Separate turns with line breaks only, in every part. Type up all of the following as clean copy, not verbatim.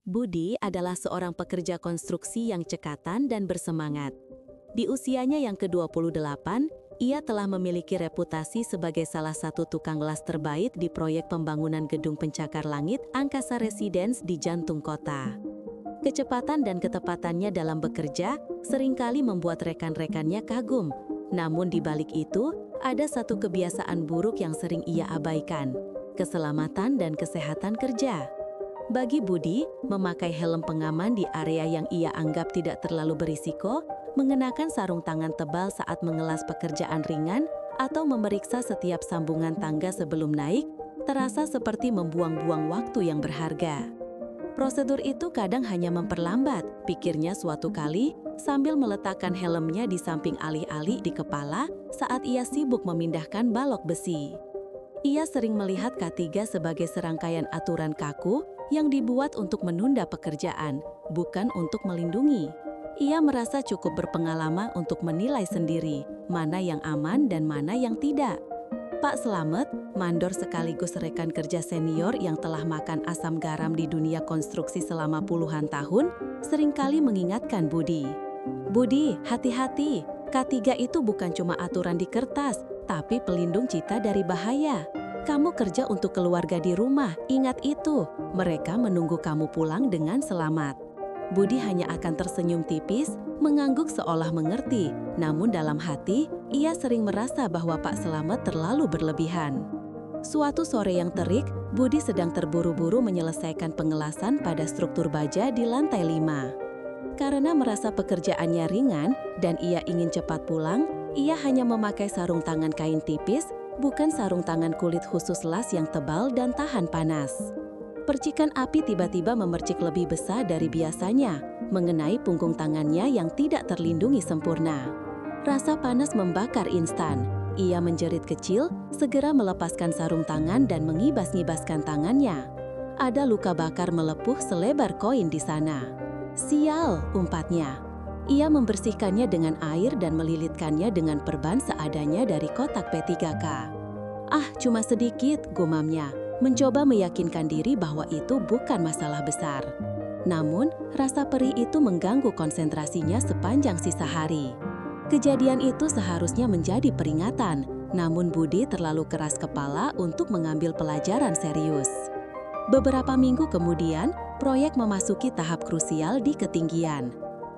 Budi adalah seorang pekerja konstruksi yang cekatan dan bersemangat. Di usianya yang ke-28, ia telah memiliki reputasi sebagai salah satu tukang las terbaik di proyek pembangunan gedung pencakar langit Angkasa Residence di jantung kota. Kecepatan dan ketepatannya dalam bekerja seringkali membuat rekan-rekannya kagum. Namun di balik itu, ada satu kebiasaan buruk yang sering ia abaikan: keselamatan dan kesehatan kerja. Bagi Budi, memakai helm pengaman di area yang ia anggap tidak terlalu berisiko, mengenakan sarung tangan tebal saat mengelas pekerjaan ringan, atau memeriksa setiap sambungan tangga sebelum naik, terasa seperti membuang-buang waktu yang berharga. Prosedur itu kadang hanya memperlambat, pikirnya suatu kali, sambil meletakkan helmnya di samping alih-alih di kepala saat ia sibuk memindahkan balok besi. Ia sering melihat K3 sebagai serangkaian aturan kaku yang dibuat untuk menunda pekerjaan, bukan untuk melindungi. Ia merasa cukup berpengalaman untuk menilai sendiri mana yang aman dan mana yang tidak. Pak Slamet, mandor sekaligus rekan kerja senior yang telah makan asam garam di dunia konstruksi selama puluhan tahun, seringkali mengingatkan Budi. "Budi, hati-hati, K3 itu bukan cuma aturan di kertas, tapi pelindung cita dari bahaya. Kamu kerja untuk keluarga di rumah, ingat itu. Mereka menunggu kamu pulang dengan selamat." Budi hanya akan tersenyum tipis, mengangguk seolah mengerti. Namun dalam hati, ia sering merasa bahwa Pak Slamet terlalu berlebihan. Suatu sore yang terik, Budi sedang terburu-buru menyelesaikan pengelasan pada struktur baja di lantai 5. Karena merasa pekerjaannya ringan dan ia ingin cepat pulang, ia hanya memakai sarung tangan kain tipis, bukan sarung tangan kulit khusus las yang tebal dan tahan panas. Percikan api tiba-tiba memercik lebih besar dari biasanya, mengenai punggung tangannya yang tidak terlindungi sempurna. Rasa panas membakar instan. Ia menjerit kecil, segera melepaskan sarung tangan dan mengibas-ngibaskan tangannya. Ada luka bakar melepuh selebar koin di sana. "Sial," umpatnya. Ia membersihkannya dengan air dan melilitkannya dengan perban seadanya dari kotak P3K. "Ah, cuma sedikit," gumamnya, mencoba meyakinkan diri bahwa itu bukan masalah besar. Namun, rasa perih itu mengganggu konsentrasinya sepanjang sisa hari. Kejadian itu seharusnya menjadi peringatan, namun Budi terlalu keras kepala untuk mengambil pelajaran serius. Beberapa minggu kemudian, proyek memasuki tahap krusial di ketinggian.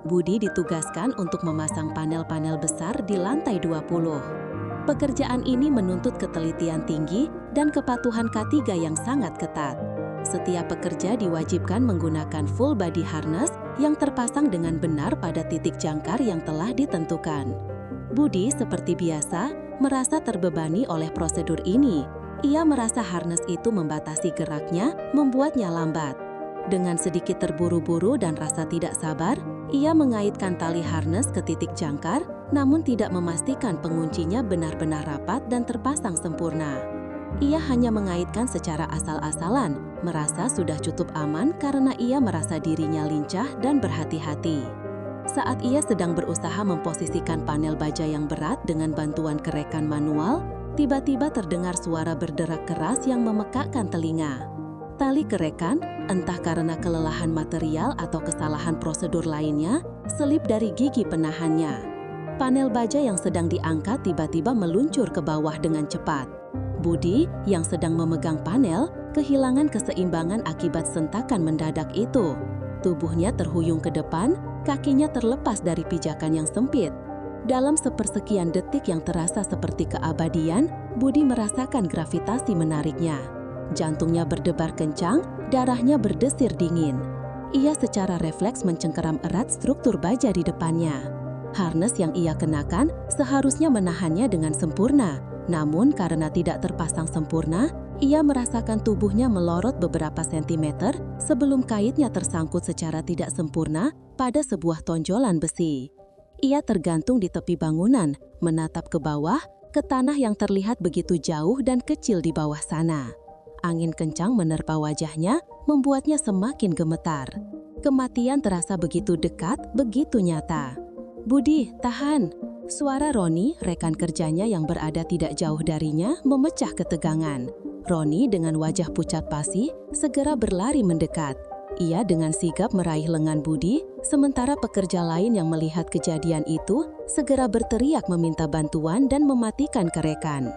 Budi ditugaskan untuk memasang panel-panel besar di lantai 20. Pekerjaan ini menuntut ketelitian tinggi dan kepatuhan K3 yang sangat ketat. Setiap pekerja diwajibkan menggunakan full body harness yang terpasang dengan benar pada titik jangkar yang telah ditentukan. Budi seperti biasa merasa terbebani oleh prosedur ini. Ia merasa harness itu membatasi geraknya, membuatnya lambat. Dengan sedikit terburu-buru dan rasa tidak sabar, ia mengaitkan tali harness ke titik jangkar, namun tidak memastikan penguncinya benar-benar rapat dan terpasang sempurna. Ia hanya mengaitkan secara asal-asalan, merasa sudah cukup aman karena ia merasa dirinya lincah dan berhati-hati. Saat ia sedang berusaha memposisikan panel baja yang berat dengan bantuan kerekan manual, tiba-tiba terdengar suara berderak keras yang memekakkan telinga. Tali kerekan, entah karena kelelahan material atau kesalahan prosedur lainnya, selip dari gigi penahannya. Panel baja yang sedang diangkat tiba-tiba meluncur ke bawah dengan cepat. Budi, yang sedang memegang panel, kehilangan keseimbangan akibat sentakan mendadak itu. Tubuhnya terhuyung ke depan, kakinya terlepas dari pijakan yang sempit. Dalam sepersekian detik yang terasa seperti keabadian, Budi merasakan gravitasi menariknya. Jantungnya berdebar kencang, darahnya berdesir dingin. Ia secara refleks mencengkeram erat struktur baja di depannya. Harness yang ia kenakan seharusnya menahannya dengan sempurna. Namun karena tidak terpasang sempurna, ia merasakan tubuhnya melorot beberapa sentimeter sebelum kaitnya tersangkut secara tidak sempurna pada sebuah tonjolan besi. Ia tergantung di tepi bangunan, menatap ke bawah, ke tanah yang terlihat begitu jauh dan kecil di bawah sana. Angin kencang menerpa wajahnya, membuatnya semakin gemetar. Kematian terasa begitu dekat, begitu nyata. "Budi, tahan!" Suara Roni, rekan kerjanya yang berada tidak jauh darinya, memecah ketegangan. Roni dengan wajah pucat pasi segera berlari mendekat. ia dengan sigap meraih lengan Budi, sementara pekerja lain yang melihat kejadian itu segera berteriak meminta bantuan dan mematikan kerekan.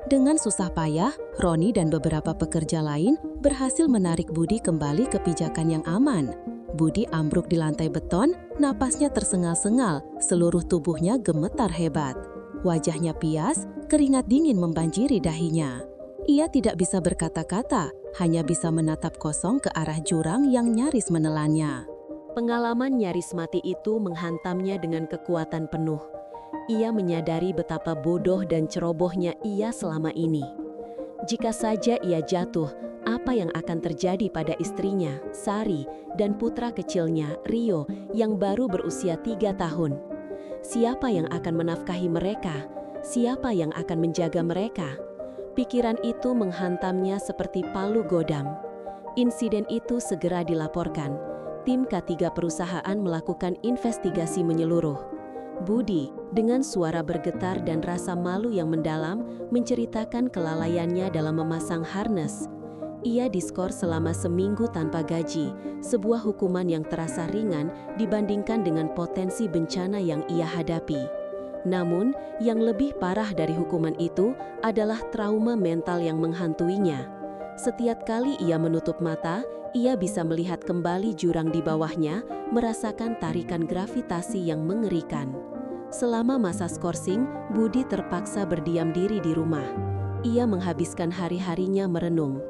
Dengan susah payah, Roni dan beberapa pekerja lain berhasil menarik Budi kembali ke pijakan yang aman. Budi ambruk di lantai beton, napasnya tersengal-sengal, seluruh tubuhnya gemetar hebat. Wajahnya pias, keringat dingin membanjiri dahinya. Ia tidak bisa berkata-kata, hanya bisa menatap kosong ke arah jurang yang nyaris menelannya. Pengalaman nyaris mati itu menghantamnya dengan kekuatan penuh. Ia menyadari betapa bodoh dan cerobohnya ia selama ini. Jika saja ia jatuh, apa yang akan terjadi pada istrinya, Sari, dan putra kecilnya, Rio, yang baru berusia 3 tahun? Siapa yang akan menafkahi mereka? Siapa yang akan menjaga mereka? Pikiran itu menghantamnya seperti palu godam. Insiden itu segera dilaporkan. Tim K3 perusahaan melakukan investigasi menyeluruh. Budi, dengan suara bergetar dan rasa malu yang mendalam, menceritakan kelalaiannya dalam memasang harness. Ia diskor selama seminggu tanpa gaji, sebuah hukuman yang terasa ringan dibandingkan dengan potensi bencana yang ia hadapi. Namun, yang lebih parah dari hukuman itu adalah trauma mental yang menghantuinya. Setiap kali ia menutup mata, ia bisa melihat kembali jurang di bawahnya, merasakan tarikan gravitasi yang mengerikan. Selama masa skorsing, Budi terpaksa berdiam diri di rumah. Ia menghabiskan hari-harinya merenung.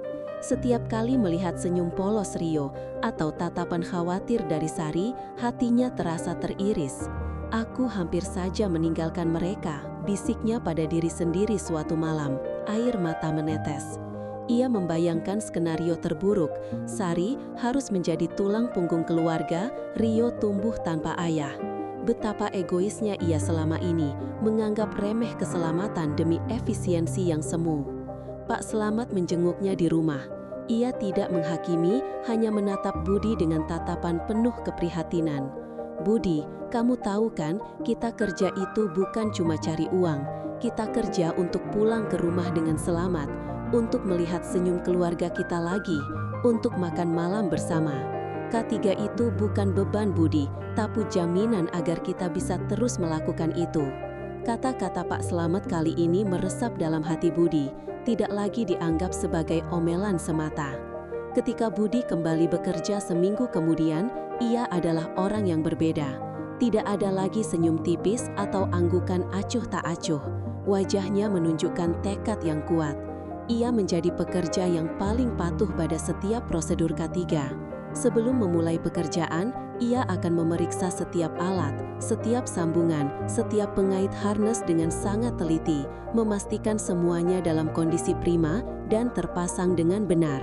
Setiap kali melihat senyum polos Rio atau tatapan khawatir dari Sari, hatinya terasa teriris. Aku hampir saja meninggalkan mereka, bisiknya pada diri sendiri suatu malam. Air mata menetes. Ia membayangkan skenario terburuk. Sari harus menjadi tulang punggung keluarga, Rio tumbuh tanpa ayah. Betapa egoisnya ia selama ini, menganggap remeh keselamatan demi efisiensi yang semu. Pak Slamet menjenguknya di rumah. Ia tidak menghakimi, hanya menatap Budi dengan tatapan penuh keprihatinan. Budi, kamu tahu kan, kita kerja itu bukan cuma cari uang. Kita kerja untuk pulang ke rumah dengan selamat, untuk melihat senyum keluarga kita lagi, untuk makan malam bersama. K3 itu bukan beban Budi, tapi jaminan agar kita bisa terus melakukan itu. Kata-kata Pak Slamet kali ini meresap dalam hati Budi, tidak lagi dianggap sebagai omelan semata. Ketika Budi kembali bekerja seminggu kemudian, ia adalah orang yang berbeda. Tidak ada lagi senyum tipis atau anggukan acuh tak acuh. Wajahnya menunjukkan tekad yang kuat. Ia menjadi pekerja yang paling patuh pada setiap prosedur K3. Sebelum memulai pekerjaan, ia akan memeriksa setiap alat, setiap sambungan, setiap pengait harness dengan sangat teliti, memastikan semuanya dalam kondisi prima dan terpasang dengan benar.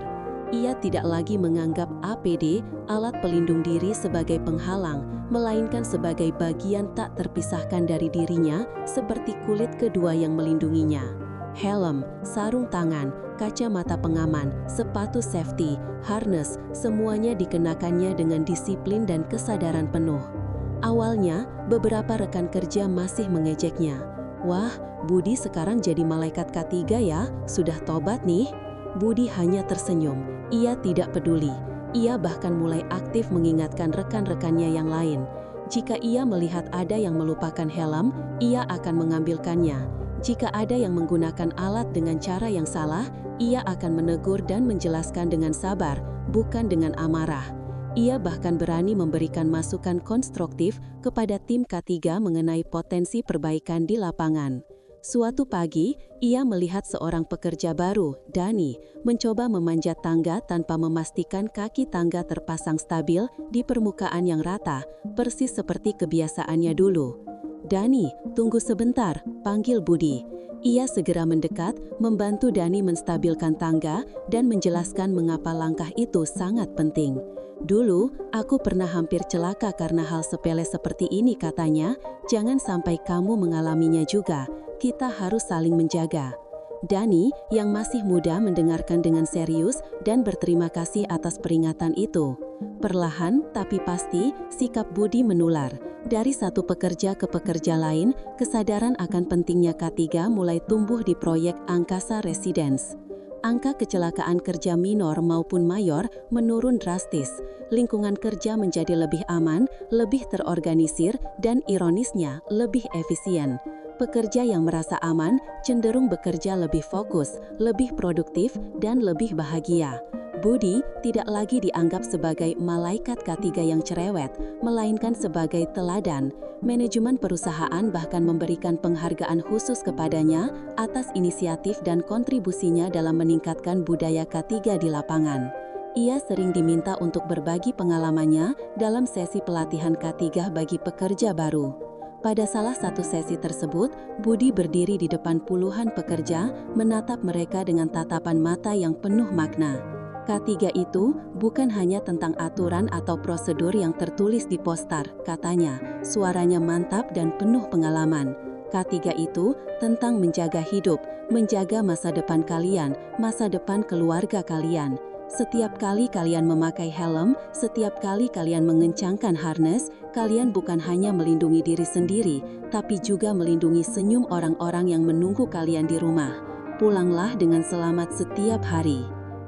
Ia tidak lagi menganggap APD, alat pelindung diri, sebagai penghalang, melainkan sebagai bagian tak terpisahkan dari dirinya, seperti kulit kedua yang melindunginya. Helm, sarung tangan, kacamata pengaman, sepatu safety, harness, semuanya dikenakannya dengan disiplin dan kesadaran penuh. Awalnya, beberapa rekan kerja masih mengejeknya. Wah, Budi sekarang jadi malaikat K3 ya, sudah tobat nih. Budi hanya tersenyum, ia tidak peduli. Ia bahkan mulai aktif mengingatkan rekan-rekannya yang lain. Jika ia melihat ada yang melupakan helm, ia akan mengambilkannya. Jika ada yang menggunakan alat dengan cara yang salah, ia akan menegur dan menjelaskan dengan sabar, bukan dengan amarah. Ia bahkan berani memberikan masukan konstruktif kepada tim K3 mengenai potensi perbaikan di lapangan. Suatu pagi, ia melihat seorang pekerja baru, Dani, mencoba memanjat tangga tanpa memastikan kaki tangga terpasang stabil di permukaan yang rata, persis seperti kebiasaannya dulu. Dani, tunggu sebentar, panggil Budi. Ia segera mendekat, membantu Dani menstabilkan tangga dan menjelaskan mengapa langkah itu sangat penting. Dulu, aku pernah hampir celaka karena hal sepele seperti ini, katanya. Jangan sampai kamu mengalaminya juga. Kita harus saling menjaga. Dani, yang masih muda, mendengarkan dengan serius dan berterima kasih atas peringatan itu. Perlahan tapi pasti, sikap Budi menular. Dari satu pekerja ke pekerja lain, kesadaran akan pentingnya K3 mulai tumbuh di proyek Angkasa Residence. Angka kecelakaan kerja minor maupun mayor menurun drastis. Lingkungan kerja menjadi lebih aman, lebih terorganisir, dan ironisnya lebih efisien. Pekerja yang merasa aman cenderung bekerja lebih fokus, lebih produktif, dan lebih bahagia. Budi tidak lagi dianggap sebagai malaikat K3 yang cerewet, melainkan sebagai teladan. Manajemen perusahaan bahkan memberikan penghargaan khusus kepadanya atas inisiatif dan kontribusinya dalam meningkatkan budaya K3 di lapangan. Ia sering diminta untuk berbagi pengalamannya dalam sesi pelatihan K3 bagi pekerja baru. Pada salah satu sesi tersebut, Budi berdiri di depan puluhan pekerja, menatap mereka dengan tatapan mata yang penuh makna. K3 itu bukan hanya tentang aturan atau prosedur yang tertulis di poster, katanya. Suaranya mantap dan penuh pengalaman. K3 itu tentang menjaga hidup, menjaga masa depan kalian, masa depan keluarga kalian. Setiap kali kalian memakai helm, setiap kali kalian mengencangkan harness, kalian bukan hanya melindungi diri sendiri, tapi juga melindungi senyum orang-orang yang menunggu kalian di rumah. Pulanglah dengan selamat setiap hari.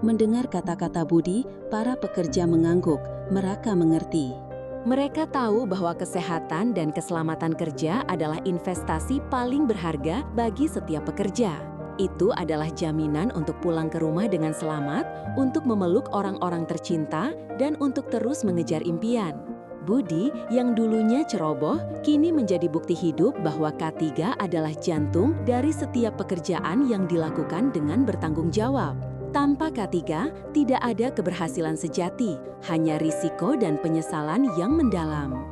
Mendengar kata-kata Budi, para pekerja mengangguk, mereka mengerti. Mereka tahu bahwa kesehatan dan keselamatan kerja adalah investasi paling berharga bagi setiap pekerja. Itu adalah jaminan untuk pulang ke rumah dengan selamat, untuk memeluk orang-orang tercinta, dan untuk terus mengejar impian. Budi, yang dulunya ceroboh, kini menjadi bukti hidup bahwa K3 adalah jantung dari setiap pekerjaan yang dilakukan dengan bertanggung jawab. Tanpa K3, tidak ada keberhasilan sejati, hanya risiko dan penyesalan yang mendalam.